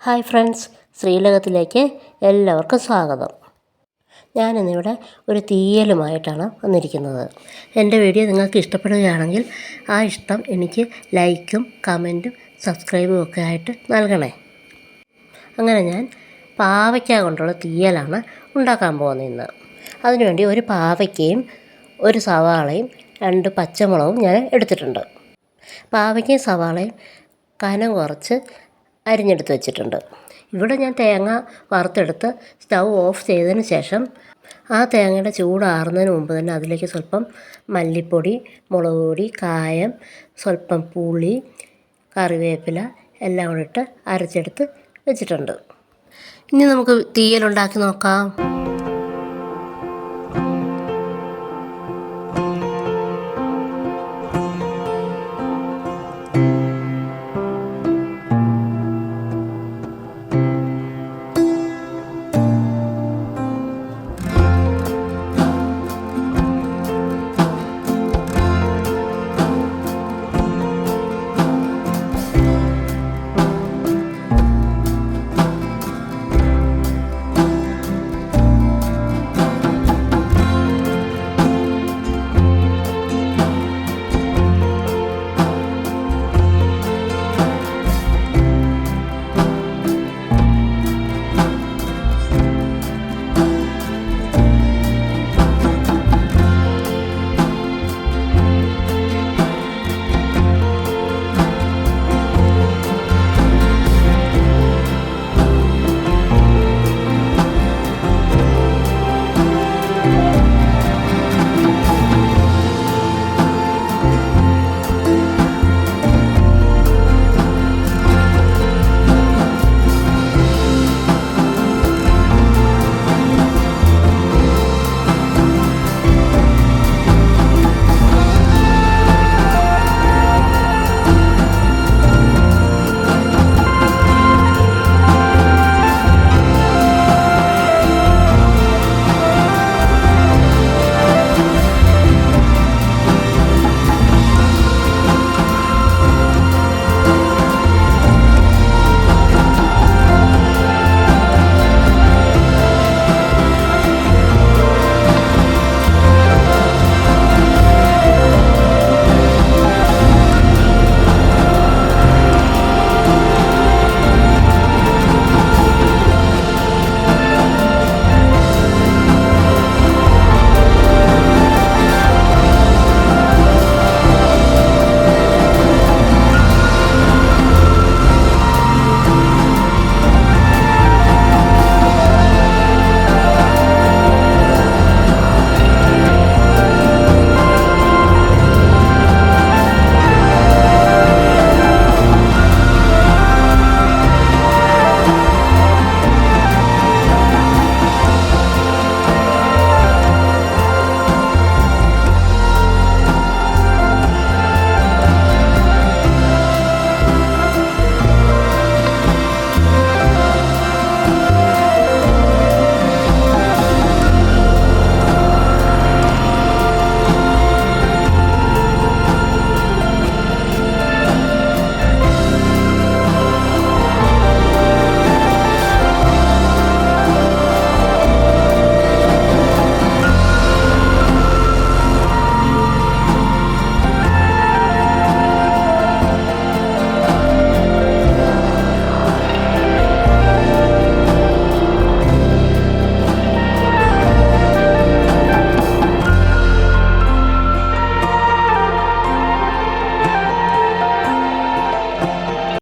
Hi friends, ശ്രീലകത്തിലേക്ക് എല്ലാവർക്കും സ്വാഗതം. ഞാനിന്നിവിടെ ഒരു തീയലുമായിട്ടാണ് വന്നിരിക്കുന്നത്. എൻ്റെ വീഡിയോ നിങ്ങൾക്ക് ഇഷ്ടപ്പെടുകയാണെങ്കിൽ ആ ഇഷ്ടം എനിക്ക് ലൈക്കും കമൻറ്റും സബ്സ്ക്രൈബും ഒക്കെ ആയിട്ട് നൽകണേ. അങ്ങനെ ഞാൻ പാവയ്ക്ക കൊണ്ടുള്ള തീയലാണ് ഉണ്ടാക്കാൻ പോകുന്നത് ഇന്ന്. അതിനുവേണ്ടി ഒരു പാവയ്ക്കയും ഒരു സവാളയും 2 പച്ചമുളകും ഞാൻ എടുത്തിട്ടുണ്ട്. പാവയ്ക്കയും സവാളയും കനം കുറച്ച് അരിഞ്ഞെടുത്ത് വെച്ചിട്ടുണ്ട്. ഇവിടെ ഞാൻ തേങ്ങ വറുത്തെടുത്ത് സ്റ്റൗ ഓഫ് ചെയ്തതിന് ശേഷം ആ തേങ്ങയുടെ ചൂടാറുന്നതിന് മുമ്പ് തന്നെ അതിലേക്ക് സ്വല്പം മല്ലിപ്പൊടി, മുളക് പൊടി, കായം, സ്വല്പം പുളി, കറിവേപ്പില എല്ലാം കൂടി ഇട്ട് അരച്ചെടുത്ത് വെച്ചിട്ടുണ്ട്. ഇനി നമുക്ക് തീയലുണ്ടാക്കി നോക്കാം.